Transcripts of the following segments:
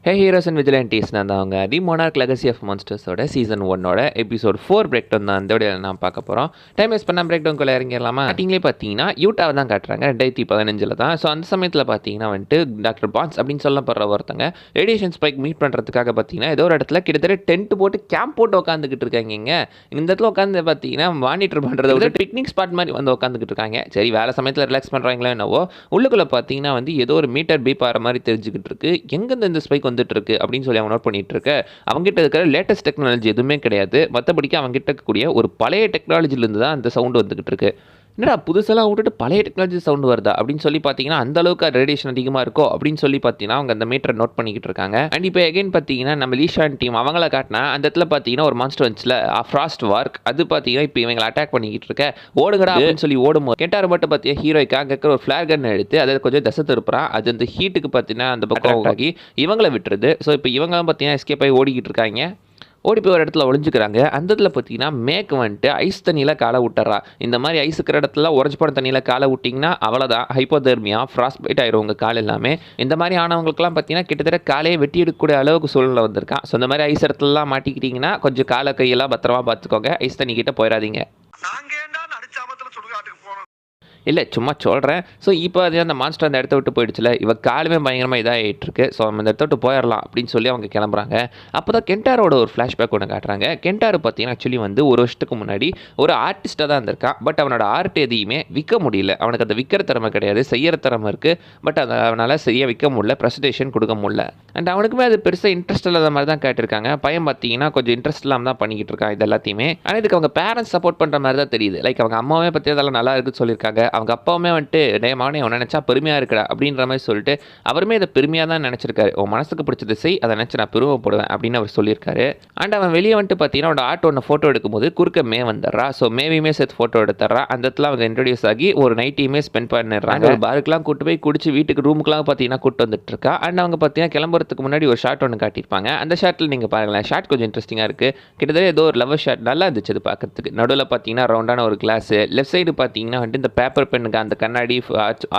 Hey heroes and விஜிலண்டிஸ் நான் தான் அவங்க தி மோனார்க் லெகசி ஆஃப் மான்ஸ்டர்ஸோட சீசன் 1 எபிசோட் 4 பிரேக் டவுன் தான் இந்த வீடியோவில் நான் பார்க்க போகிறோம். டைம் வேஸ்ட் பண்ணால் பிரேக் டவுன்குள்ளே இறங்கிடலாமா? ஸ்டார்டிங்லேயே பார்த்தீங்கன்னா யூட்டாவை தான் காட்டுறாங்க 2015 தான். ஸோ அந்த சமயத்தில் பார்த்தீங்கன்னா வந்துட்டு டாக்டர் பான்ஸ் அப்படின்னு சொல்லப்படுற ஒருத்தங்க ரேடியேஷன் ஸ்பைக் மீட் பண்ணுறதுக்காக பார்த்தீங்கன்னா ஏதோ ஒரு இடத்துல கிட்டத்தட்ட டென்ட் போட்டு கேம்ப் போட்டு உட்காந்துக்கிட்டு இருக்காங்க. இந்த இடத்துல உட்காந்து பார்த்தீங்கன்னா மானிட்டர் பண்ணுறத விட பிக்னிக் ஸ்பாட் மாதிரி வந்து உட்காந்துக்கிட்டு இருக்காங்க. சரி வேலை சமயத்தில் ரிலாக்ஸ் பண்ணுறாங்களோ என்னவோ, உள்ளுக்குள்ளே பார்த்தீங்கன்னா வந்து ஏதோ ஒரு மீட்டர் பீப் ஆகிற மாதிரி தெரிஞ்சுக்கிட்டு இருக்கு. எங்கேருந்து இந்த ஸ்பைக் வந்துட்டு இருக்கு அப்படின்னு சொல்லி அவங்க நோட் பண்ணிட்டு இருக்க, அவங்ககிட்ட இருக்கிற லேட்டஸ்ட் டெக்னாலஜி எதுவுமே கிடையாது. மற்றபடிக்கு அவங்ககிட்ட இருக்கக்கூடிய ஒரு பழைய டெக்னாலஜிலேருந்து தான் அந்த சவுண்டு வந்துகிட்டு இருக்கு. என்னடா புதுசெல்லாம் விட்டுட்டு பழைய டெக்னாலஜி சவுண்டு வருதா அப்படின்னு சொல்லி பார்த்தீங்கன்னா அந்த அளவுக்கு ரேடியேஷன் அதிகமாக இருக்கோ அப்படின்னு சொல்லி பார்த்தீங்கன்னா அவங்க அந்த மீட்டரை நோட் பண்ணிக்கிட்டு இருக்காங்க. அண்ட் இப்போ எகைன் பார்த்தீங்கன்னா நம்ம லீஷான் டீம் அவங்கள காட்டினா அந்த இடத்துல பார்த்தீங்கன்னா ஒரு மான்ஸ்டர் வந்துச்சுல ஃப்ராஸ்ட் வார்க், அது பார்த்தீங்கன்னா இப்போ இவங்களை அட்டாக் பண்ணிக்கிட்டு இருக்க. ஓடுங்கடா அப்படின்னு சொல்லி ஓடும்போது கெட்டார் மட்டும் பார்த்தீங்கன்னா ஹீரோய்க்காக இருக்கிற ஒரு ஃபிளேர் கன் எடுத்து அதை கொஞ்சம் தசை திருப்புறான். அது அந்த ஹீட்டுக்கு பார்த்தீங்கன்னா அந்த பக்கம் ஆகி இவங்களை விட்டுருது. ஸோ இப்போ இவங்களும் பார்த்தீங்கன்னா எஸ்கேப் ஆகி ஓடிக்கிட்டு இருக்காங்க. ஓடி போய் ஒரு இடத்துல ஒழிஞ்சுக்கிறாங்க. அந்த இடத்துல பார்த்தீங்கன்னா மேக் வந்துட்டு ஐஸ் தண்ணியில் காலை விட்டுறா. இந்த மாதிரி ஐஸ் இருக்கிற இடத்துல உறைஞ்சி போன தண்ணியில் காலை விட்டிங்கன்னா அவ்வளோதான், ஹைப்போதெர்மியா ஃப்ராஸ்ட் பைட் ஆயிரும் உங்கள் கால் எல்லாமே. இந்த மாதிரி ஆனவங்களுக்குலாம் பார்த்தீங்கன்னா கிட்டத்தட்ட காலையை வெட்டி எடுக்கக்கூடிய அளவுக்கு சூழ்நிலை வந்திருக்கான். ஸோ இந்த மாதிரி ஐஸ் இடத்துலலாம் மாட்டிக்கிட்டிங்கன்னா கொஞ்சம் காலை கையெல்லாம் பத்திரமா பார்த்துக்கோங்க, ஐஸ் தண்ணி கிட்ட போயிடாதீங்க. இல்லை சும்மா சொல்கிறேன். ஸோ இப்போ அது அந்த மான்ஸ்டர் அந்த இடத்த விட்டு போயிடுச்சுல, இவ காலுமே பயங்கரமாக இதாகிட்டு இருக்கு. ஸோ நம்ம அந்த இடத்த விட்டு போயிடலாம் அப்படின்னு சொல்லி அவங்க கிளம்புறாங்க. அப்போ தான் கென்டாரோட ஒரு ஃப்ளாஷ்பேக் ஒன்று காட்டுறாங்க. கென்டாரு பார்த்தீங்கன்னா ஆக்சுவலி வந்து ஒரு வருஷத்துக்கு முன்னாடி ஒரு ஆர்டிஸ்ட்டாக தான் இருந்திருக்கான். பட் அவனோட ஆர்ட் எதையுமே விற்க முடியல. அவனுக்கு அந்த விற்கிற திறமை கிடையாது, செய்கிற திறமை இருக்குது. பட் அதை அவனால் சரியாக விற்க முடியல, ப்ரெசன்டேஷன் கொடுக்க முடியல. அண்ட் அவனுக்குமே அது பெருசாக இன்ட்ரெஸ்ட் இல்லாத மாதிரி தான் காட்டியிருக்காங்க. பையன் பார்த்தீங்கன்னா கொஞ்சம் இன்ட்ரெஸ்ட் இல்லாமல் தான் பண்ணிக்கிட்டு இருக்கான் இது எல்லாத்தையுமே. ஆனால் இதுக்கு அவங்க பேரண்ட்ஸ் சப்போர்ட் பண்ணுற மாதிரி தான் தெரியுது. லைக் அவங்க அம்மாவே பற்றி அதெல்லாம் நல்லா இருக்குன்னு சொல்லியிருக்காங்க. அவங்க அப்பாவுமே வந்துட்டு டே மகனே உன்னை நினச்சா பெருமையாக இருக்கடா அப்படின்ற மாதிரி சொல்லிட்டு அவருமே அதை பெருமையாக தான் நினச்சிருக்காரு. உன் மனசுக்கு பிடிச்சதை செய், அதை நினச்சி நான் பெருமைப்படுவேன் அப்படின்னு அவர் சொல்லியிருக்காரு. அண்ட் அவன் வெளியே வந்துட்டு பார்த்தீங்கன்னா அவனோட ஆர்ட் ஒன்று ஃபோட்டோ எடுக்கும்போது குறுக்க மே வந்துடுறா. ஸோ மேவையுமே சேர்த்து ஃபோட்டோ எடுத்துறா. அந்த இடத்துல அவங்க இன்ட்ரடியூஸ் ஆகி ஒரு நைட்டையுமே ஸ்பெண்ட் பண்ணிடுறாங்க. ஒரு பாருக்குலாம் கூட்டு போய் குடிச்சு வீட்டுக்கு ரூமுக்குலாம் பார்த்தீங்கன்னா கூட்டு வந்துட்டு இருக்கா. அண்ட் அவங்க பார்த்தீங்கன்னா கிளம்புறதுக்கு முன்னாடி ஒரு ஷாட் ஒன்று காட்டியிருப்பாங்க. அந்த ஷாட்டில் நீங்கள் பாருங்களேன், ஷாட் கொஞ்சம் இன்ட்ரெஸ்டிங்காக இருக்குது. கிட்டத்தட்ட ஏதோ ஒரு லவ் ஷாட் நல்லா இருந்துச்சு அது பார்க்கறதுக்கு. நடுவில் பார்த்தீங்கன்னா ரவுண்டான ஒரு கிளாஸு, லெஃப்ட் சைடு பார்த்தீங்கன்னா வந்துட்டு இந்த பேப்பர் பெண்ணுக்கு அந்த கண்ணாடி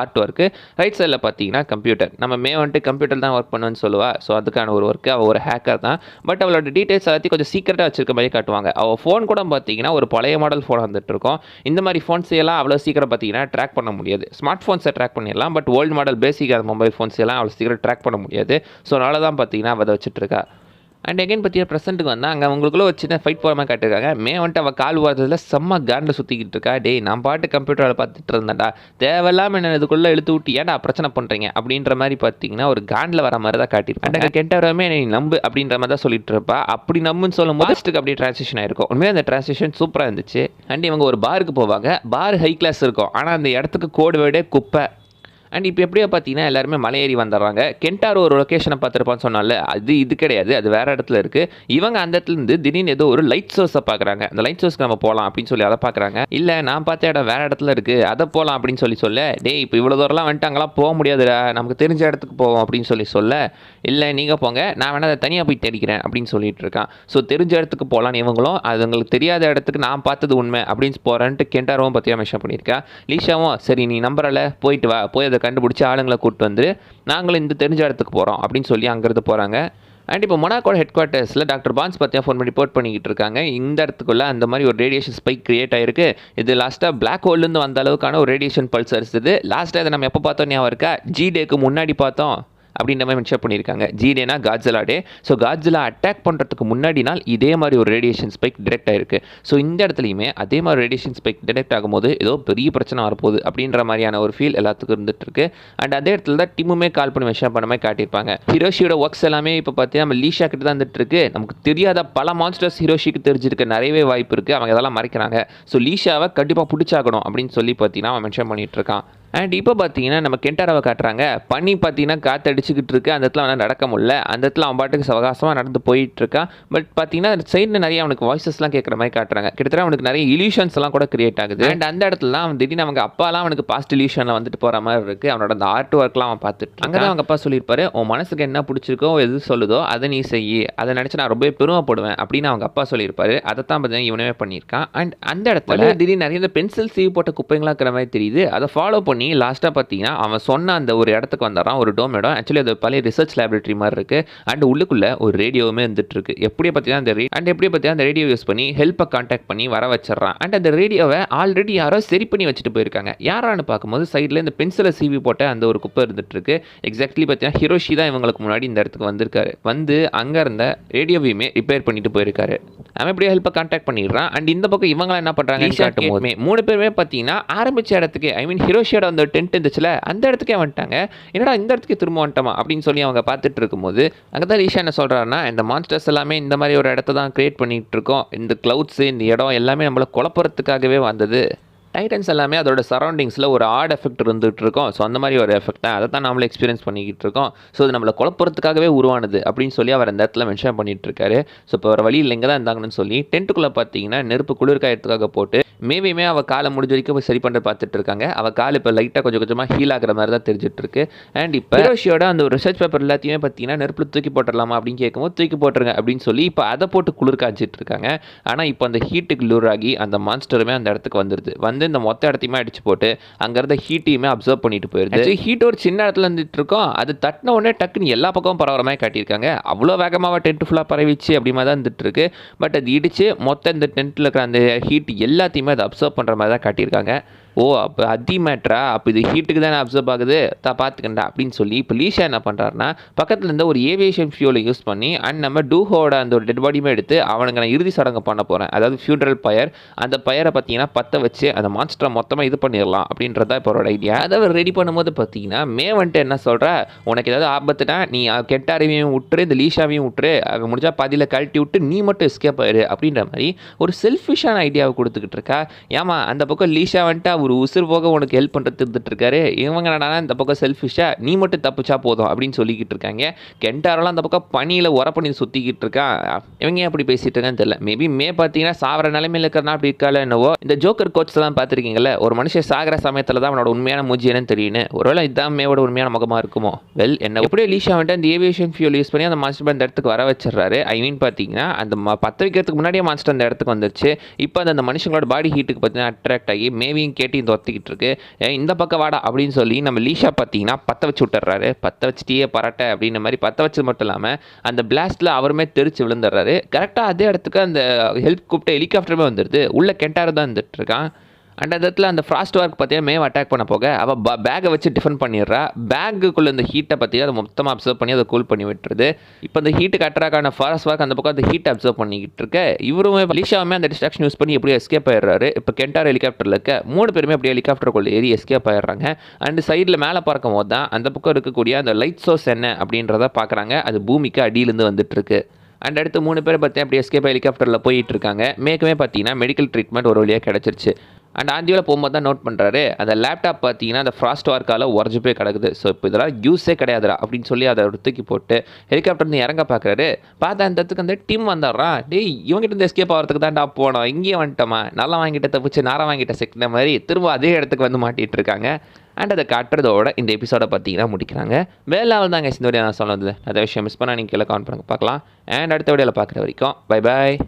ஆர்ட் ஒர்க்கு, ரைட் சைடில் பார்த்தீங்கன்னா கம்ப்யூட்டர். நம்ம வந்துட்டு கம்ப்யூட்டர் தான் ஒர்க் பண்ணுன்னு சொல்லுவா. ஸோ அதுக்கான ஒரு ஒர்க்கு, அவள் ஒரு ஹேக்கர் தான். பட் அவளோட டீட்டெயில்ஸ் எல்லாத்தையும் கொஞ்சம் சீக்கிரட்டாக வச்சிருக்க மாதிரி காட்டுவாங்க. அவள் ஃபோன் கூட பார்த்தீங்கன்னா ஒரு பழைய மாடல் ஃபோன் வந்துட்டு இருக்கும். இந்த மாதிரி ஃபோன்ஸ் எல்லாம் அவ்வளோ சீக்கிரம் பார்த்தீங்கன்னா ட்ராக் பண்ண முடியாது. ஸ்மார்ட் ஃபோன்ஸை ட்ராக் பண்ணிடலாம், பட் ஓல்டு மாடல் பேசிக்கான மொபைல் ஃபோன்ஸ் எல்லாம் அவ்வளோ சீக்கிரம் ட்ராக் பண்ண முடியாது. ஸோ அதனால தான் பார்த்தீங்கன்னா அதை வச்சுட்டு இருக்கா. அண்ட் எகைன் பார்த்தீங்கன்னா ப்ரெசென்ட்டுக்கு வந்தால் அங்கே அவங்களுக்குள்ள ஒரு சின்ன ஃபைட் போகிற மாதிரி காட்டிருக்காங்க. வந்துட்டு அவள் கால் வரதில் செம்ம காண்டில் சுற்றிக்கிட்டு இருக்கா. டேய் நான் பாட்டு கம்ப்யூட்டரில் பார்த்துட்டு இருந்தேன்டா, தேவையில்லாமல் என்ன இதுக்குள்ளே இழுத்து விட்டு ஏன்டா பிரச்சனை பண்ணுறீங்க அப்படின்ற மாதிரி பார்த்தீங்கன்னா ஒரு காண்டில் வர மாதிரி தான் காட்டியிருப்பாங்க. அண்ட் கென்டாரோமே நீ நம்பு அப்படின்ற மாதிரி தான் சொல்லிட்டு இருப்பா. அப்படி நம்புன்னு சொல்லும் போது அப்படியே ட்ரான்ஸ்லேஷன் ஆயிருக்கும். உண்மையாக அந்த ட்ரான்ஸ்லேஷன் சூப்பராக இருந்துச்சு. அண்ட் இவங்க ஒரு பாருக்கு போவாங்க. பார் ஹை கிளாஸ் இருக்கும், ஆனால் அந்த இடத்துக்கு கோடு வேடே குப்பை. அண்ட் இப்போ எப்படியோ பார்த்தீங்கன்னா எல்லாருமே மலை ஏறி வந்துடுறாங்க. கென்டாரோ ஒரு லொக்கேஷனை பார்த்துருப்பான்னு சொன்னால இது கிடையாது, அது வேறு இடத்துல இருக்குது. இவங்க அந்த இடத்துலேருந்து திடீர்னு ஏதோ ஒரு லைட் சோர்ஸை பார்க்குறாங்க. அந்த லைட் சோர்ஸ்க்கு நம்ம போகலாம் அப்படின்னு சொல்லி அதை பார்க்குறாங்க. இல்லை நான் பார்த்த இடம் வேறு இடத்துல இருக்குது, அதை போகலாம் அப்படின்னு சொல்ல டேய் இப்போ இவ்வளோ தூரம்லாம் வந்துட்டு அங்கெல்லாம் போக முடியாதுடா, நமக்கு தெரிஞ்ச இடத்துக்கு போவோம் அப்படின்னு சொல்ல இல்லை நீங்கள் போங்க, நான் வேணால் அதை தனியாக போய் தேடிக்கிறேன் அப்படின்னு சொல்லிட்டு இருக்கான். ஸோ தெரிஞ்ச இடத்துக்கு போகலான்னு இவங்களும் அது உங்களுக்கு தெரியாத இடத்துக்கு நான் பார்த்தது உண்மை அப்படின்னு போகிறேன்ட்டு கென்டாரோவும் பார்த்தீங்கன்னா மென்ஷன் பண்ணியிருக்கா. லீஷாவும் சரி நீ நம்புறல போயிட்டு வா, போய் அதை கண்டுபிடிச்சி ஆளுங்களை கூப்பிட்டு வந்து நாங்களும் இந்த தெரிஞ்ச இடத்துக்கு போகிறோம் அப்படின்னு சொல்லி அங்கேருந்து போகிறாங்க. அண்ட் இப்போ மொனாக்கோட ஹெட் குவார்ட்டர்ஸில் டாக்டர் பான்ஸ் பார்த்தீங்கன்னா ஃபோன் பண்ணி ரிப்போர்ட் பண்ணிக்கிட்டு இருக்காங்க. இந்த இடத்துக்குள்ளே அந்த மாதிரி ஒரு ரேடியேஷன் ஸ்பைக் கிரியேட் ஆயிருக்கு. இது லாஸ்ட்டாக பிளாக் ஹோல்லேருந்து வந்த அளவுக்கான ஒரு ரேடியேஷன் பல்சர்ஸ். இது லாஸ்ட்டாக இதை நம்ம எப்போ பார்த்தோம் ஞாபகம் இருக்கா? ஜி-டேக்கு முன்னாடி பார்த்தோம் அப்படின்ற மாதிரி மென்ஷன் பண்ணியிருக்காங்க. ஜி-டேனா காட்ஸிலா டே. ஸோ காட்ஸிலா அட்டாக் பண்ணுறதுக்கு முன்னாடி நாள் இதே மாதிரி ஒரு ரேடியேஷன் ஸ்பைக் டிடெக்ட் ஆயிருக்கு. ஸோ இந்த இடத்துலையுமே அதே மாதிரி ரேடியேஷன் ஸ்பைக் டிடெக்ட் ஆகும்போது ஏதோ பெரிய பிரச்சனை வரப்போகுது அப்படின்ற மாதிரியான ஒரு ஃபீல் எல்லாத்துக்கும் இருந்துட்டு இருக்கு. அண்ட் அதே இடத்துல தான் டிம்முமே கால் பண்ணி மென்ஷன் பண்ண மாதிரி காட்டியிருப்பாங்க. ஹிரோஷியோட ஒர்க்ஸ் எல்லாமே இப்போ பார்த்தீங்கன்னா நம்ம லீஷா கிட்ட தான் வந்துட்டு இருக்கு. நமக்கு தெரியாத பல மான்ஸ்டர்ஸ் ஹிரோஷிக்கு தெரிஞ்சிருக்க நிறையவே வாய்ப்பு இருக்குது. அவங்க இதெல்லாம் மறைக்கிறாங்க. ஸோ லீஷாவை கண்டிப்பாக பிடிச்சாகணும் அப்படின்னு சொல்லி பார்த்தீங்கன்னா அவன் மென்ஷன் பண்ணிட்டு இருக்கான். அண்ட் இப்போ பார்த்தீங்கன்னா நம்ம கென்டாராவை காட்டுறாங்க. பனி பார்த்தீங்கன்னா காற்று அடிச்சுக்கிட்டு இருக்கு. அந்த இடத்துல அவனால் நடக்க முடியல. அந்த இடத்துல அவன் பாட்டுக்கு சவகாசமாக நடந்து போயிட்டு இருக்கான். பட் பார்த்தீங்கன்னா சைடில் நிறைய அவனுக்கு வாய்ஸஸ்லாம் கேட்குற மாதிரி காட்டுறாங்க. கிட்டத்தட்ட அவனுக்கு நிறைய இல்யூஷன்ஸ் எல்லாம் கூட கிரியேட் ஆகுது. அண்ட் அந்த இடத்துல தான் அவன் திடீர்னு அவங்க அப்பாலாம் அவனுக்கு பாஸ்ட் இல்யூஷனில் வந்துட்டு போகிற மாதிரி இருக்குது. அவனோட அந்த ஆர்ட் ஒர்க்லாம் அவன் பார்த்துட்டு அங்கே தான் அவங்க அப்பா சொல்லியிருப்பாரு, உன் மனசுக்கு என்ன பிடிச்சிருக்கோ எது சொல்லுதோ அதை நீ செய்யி, அதை நினச்சி நான் ரொம்ப பெருமைப்படுவேன் அப்படின்னு அவங்க அப்பா சொல்லியிருப்பாரு. அதை தான் பார்த்தீங்கன்னா இவனவே பண்ணியிருக்கான். அண்ட் அந்த இடத்துல திடீர்னு நிறைய இந்த பென்சில் சீவ் போட்ட குப்பைங்களாம் இருக்கிற மாதிரி தெரியுது. அதை ஃபாலோ பண்ணி லாஸ்ட்டாக பார்த்தீங்கன்னா அவன் சொன்ன அந்த ஒரு இடத்துக்கு வந்துடுறான், ஒரு டோம் இடம். ஆக்சுவலி அது பழைய ரிசர்ச் லேபரேட்டரி மாதிரி இருக்குது. அண்ட் உள்ளுக்குள்ளே ஒரு ரேடியோவுமே வந்துட்டுருக்கு. எப்படி பார்த்தீங்கன்னா அந்த ரேடியோ யூஸ் பண்ணி ஹெல்ப்பை கான்டாக்ட் பண்ணி வர வச்சிடறான். அண்ட் அந்த ரேடியோவை ஆல்ரெடி யாரோ சரி பண்ணி வச்சுட்டு போயிருக்காங்க. யாரான்னு பார்க்கும்போது சைடில் இந்த பென்சிலை சீவி போட்ட அந்த ஒரு குப்பை இருந்துகிட்ருக்கு. எக்ஸாக்ட்லி பார்த்தீங்கன்னா ஹிரோஷி தான் இவங்களுக்கு முன்னாடி இந்த இடத்துக்கு வந்திருக்காரு. வந்து அங்கே இருந்த ரேடியோவையுமே ரிப்பேர் பண்ணிட்டு போயிருக்காரு. அவன் எப்படியோ ஹெல்ப்பை கான்டாக்ட் பண்ணிடுறான். அண்ட் இந்த பக்கம் இவங்களாம் என்ன பண்ணுறாங்கன்னு காட்டும் போது 3 பேருமே பார்த்தீங்கன்னா ஆரம்பிச்ச இடத்துக்கு ஹிரோஷியோட அந்த டென்ட் இருந்துச்சுல அந்த இடத்துக்கே வந்துட்டாங்க. என்னடா இந்த இடத்துக்கு திரும்ப வந்துட்டோமா அப்படின்னு சொல்லி அவங்க பார்த்துட்டு இருக்கும்போது அங்கே தான் லீஷா என்ன சொல்கிறாருன்னா, இந்த மான்ஸ்டர்ஸ் எல்லாமே இந்த மாதிரி ஒரு இடத்த தான் கிரியேட் பண்ணிட்டு இருக்கோம். இந்த கிளவுட்ஸு இந்த இடம் எல்லாமே நம்மளை குழப்பறதுக்காகவே வந்தது. டைட்டன்ஸ் எல்லாமே அதோட சரௌண்டிங்ஸில் ஒரு ஆட் எஃபெக்ட் இருந்துகிட்டு இருக்கோம். ஸோ அந்த மாதிரி ஒரு எஃபெக்ட் தான், அதை தான் நம்மளே எக்ஸ்பீரியன்ஸ் பண்ணிக்கிட்டு இருக்கோம். ஸோ அது நம்மளை குழப்பறதுக்காகவே உருவானது அப்படின்னு சொல்லி அவர் அந்த இடத்துல மென்ஷன் பண்ணிட்டு இருக்காரு. ஸோ இப்போ அவர் வழியில் இங்கே தான் இருந்தாங்கன்னு சொல்லி டென்ட்டுக்குள்ளே பார்த்தீங்கன்னா நெருப்பு குளிர்காயத்துக்காக போட்டு மேபியுமே அவள் காலை முடிஞ்ச வரைக்கும் சரி பண்ண பார்த்துட்டு இருக்காங்க. அவள் கால் இப்போ லைட்டாக கொஞ்சம் கொஞ்சமாக ஹீல் ஆகிற மாதிரி தான் தெரிஞ்சிட்டு இருக்கு. அண்ட் இப்போ ஹிரோஷியோட அந்த ஒரு ரிசர்ச் பேப்பர் எல்லாத்தையுமே பார்த்தீங்கன்னா நெருப்பில் தூக்கி போட்டுடலாமா அப்படின்னு கேட்கும்போது தூக்கி போட்டுருங்க அப்படின்னு சொல்லி இப்போ அதை போட்டு குளிர் காய்ச்சிட்டு இருக்காங்க. ஆனால் இப்போ அந்த ஹீட்டுக்கு லூர் ஆகி அந்த மான்ஸ்டருமே அந்த இடத்துக்கு வந்துடுது. வந்து இந்த மொத்த இடத்தையுமே அடிச்சு போட்டு அங்கே இருந்த ஹீட்டையுமே அப்சர்வ் பண்ணிட்டு போயிருது. ஹீட் ஒரு சின்ன இடத்துல இருந்துட்டு இருக்கோம். அது தட்டின உடனே டக்குன்னு எல்லா பக்கமும் பரவற மாதிரி காட்டியிருக்காங்க. அவ்வளோ வேகமாக டென்ட் ஃபுல்லாக பரவிச்சு அப்படி மாதிரி தான் இருந்துட்டு இருக்கு. பட் அது இடிச்சு மொத்த இந்த டென்ட்டில் இருக்கிற அந்த ஹீட் எல்லாத்தையுமே அதை அப்சர்வ் பண்ணுற மாதிரி தான் காட்டியிருக்காங்க. ஓ அப்போ அதி மேட்ரா, அப்போ இது ஹீட்டுக்கு தானே அப்சர்வ் ஆகுது, பார்த்துக்கண்டா அப்படின்னு சொல்லி இப்போ லீஷா என்ன பண்ணுறாருனா பக்கத்தில் இருந்த ஒரு ஏவியேஷன் ஃபியூலை யூஸ் பண்ணி அண்ட் நம்ம டூஹோட அந்த ஒரு டெட் பாடியுமே எடுத்து அவனுக்கு நான் இறுதி சடங்கு பண்ண போகிறேன். அதாவது ஃபியூட்ரல் பயர், அந்த பயரை பார்த்தீங்கன்னா பற்ற வச்சு அந்த மான்ஸ்டரை மொத்தமாக இது பண்ணிடலாம் அப்படின்றத இப்போ ஒரு ஐடியா. அதை அவர் ரெடி பண்ணும்போது பார்த்தீங்கன்னா வந்துட்டு என்ன சொல்கிற, உனக்கு ஏதாவது ஆபத்துனா நீ கென்டாரையும் விட்டுரு, இந்த லீஷாவையும் விட்டுரு, அவன் முடிஞ்சா பாதியில் கழட்டி விட்டு நீ மட்டும் எஸ்கேப் ஆயிரு அப்படின்ற மாதிரி ஒரு செல்ஃபிஷான ஐடியாவை கொடுத்துக்கிட்டு இருக்கா. ஏமா அந்த பக்கம் லீஷா வந்துட்டு ஒரு உசுறு போக உனக்கு ஹெல்ப் பண்ணுறது இருந்துட்டு இருக்காரு, இவங்க என்னன்னா இந்த பக்கம் செல்ஃபிஷா நீ மட்டும் தப்பிச்சா போதும் அப்படின்னு சொல்லிக்கிட்டு இருக்காங்க. கென்டாரெல்லாம் அந்த பக்கம் பனியில் உர பண்ணி சுற்றிக்கிட்டு இருக்கான். இவங்க அப்படி பேசிட்டு இருக்கான்னு தெரியல. மேபி பார்த்தீங்கன்னா சாவர நிலைமையில் இருக்கிறனா அப்படி இருக்கால என்னவோ. இந்த ஜோக்கர் கோட்ஸ் தான் பார்த்துருக்கீங்களா, ஒரு மனுஷன் சாகிற சமயத்தில் தான் அவனோட உண்மையான மூஞ்சி என்னன்னு தெரியுன்னு. ஒருவேளை இதுதான் மேவோட உண்மையான முகமாக இருக்குமோ. வெல் என்ன எப்படியோ லீஷா வந்துட்டு அந்த ஏவியேஷன் ஃபியூல் யூஸ் பண்ணி அந்த மாஸ்டர் அந்த இடத்துக்கு வர வச்சிடறாரு. பார்த்தீங்கன்னா அந்த பற்ற வைக்கிறதுக்கு முன்னாடியே மாஸ்டர் அந்த இடத்துக்கு வந்துருச்சு. இப்போ அந்த மனுஷங்களோட பாடி ஹீட்டுக்கு பார்த்தீங்கன்னா அட்ராக்ட் ஆகி மேவியும் கேட்டு இந்த ஒத்திக்கிட்டு இருக்கு. இந்த பக்கம் வாடா அப்படின்னு சொல்லி நம்ம லீஷா பார்த்தீங்கன்னா பற்ற வச்சு விட்டுறாரு. பற்ற வச்சுட்டே பரட்ட அப்படின்ற மாதிரி பற்ற வச்சது மட்டும் இல்லாமல் அந்த பிளாஸ்ட்டில் அவருமே தெரிச்சு விழுந்துடுறாரு. கரெக்டாக அதே இடத்துக்கு அந்த ஹெல்ப் கூப்பிட்டு ஹெலிகாப்டருமே வந்துடுது. உள்ள கென்டார் தான் வந்துட்டு இருக்கான். அண்ட் அந்த இடத்துல அந்த ஃப்ராஸ்ட் ஒர்க் பார்த்தீங்கன்னா மேவ் அட்டாக் பண்ண போக அவள் பேக்கை வச்சு டிஃபெண்ட் பண்ணிடுறா. பேக்குக்குள்ளே இந்த ஹீட்டை பற்றி அதை மொத்தமாக அப்சர்வ் பண்ணி அதை கூல் பண்ணி விட்டுருது. இப்போ இந்த ஹீட்டுக்கு அட்ராக்டான ஃபாரஸ்ட் ஒர்க் அந்த பக்கம் அந்த ஹீட்டை அப்சர்வ் பண்ணிக்கிட்டு இருக்க இவருமே லீஷாவுமே அந்த டிஸ்ட்ராக்ஷன் யூஸ் பண்ணி எப்படியோ எஸ்கேப் ஆயிடுறாரு. இப்போ கென்டார் ஹெலிகாப்டரில் இருக்க 3 பேருமே அப்படியே ஹெலிகாப்டருக்குள்ளே ஏறி எஸ்கேப் ஆயிடுறாங்க. அண்ட் சைடில் மேலே பார்க்கும் போது தான் அந்த பக்கம் இருக்கக்கூடிய அந்த லைட் சோர்ஸ் என்ன அப்படின்றத பார்க்குறாங்க. அது பூமிக்கு அடியிலேருந்து வந்துட்டு இருக்கு. அண்ட் அடுத்து 3 பேர் பார்த்தீங்கன்னா அப்படி எஸ்கேப் ஹெலிகாப்டரில் போயிட்டு இருக்காங்க. மேக்குமே பார்த்தீங்கன்னா மெடிக்கல் ட்ரீட்மெண்ட் ஒரு வழியாக கிடச்சிருச்சு. அண்ட் ஆந்தியோவில் போகும்போது தான் நோட் பண்ணுறாரு, அந்த லேப்டாப் பார்த்தீங்கன்னா அந்த ஃப்ராஸ்ட் வார்க்கால் உடஞ்சி போய் கிடக்குது. ஸோ இப்போ இதெல்லாம் யூஸே கிடையாதுடா அப்படின்னு சொல்லி அதை தூக்கி போட்டு ஹெலிகாப்டர் இறங்க பார்க்குறாரு. பார்த்தா அந்த இடத்துக்கு அந்த டீம் வந்துடுறான். டேய் இவங்ககிட்ட இருந்து எஸ்கேப் ஆகிறதுக்கு தான்டா போனோம், இங்கேயே வந்துட்டோமா, நல்லா வாங்கிட்ட தப்பிச்சு நாரம் வாங்கிட்ட செக்கின மாதிரி திரும்ப அதே இடத்துக்கு வந்து மாட்டிகிட்டு இருக்காங்க. அண்ட் அதை காட்டுறதோட இந்த எபிசோடை பார்த்தீங்கன்னா முடிக்கிறாங்க. வேலாவில் தாங்க இந்த வீடியோ நான் சொன்னது. அதை விஷயம் மிஸ் பண்ணால் நீங்கள் கீழே கமெண்ட் பண்ணுங்க பார்க்கலாம். அண்ட் அடுத்த வீடியோவில் பார்க்குற வரைக்கும் பை பாய்.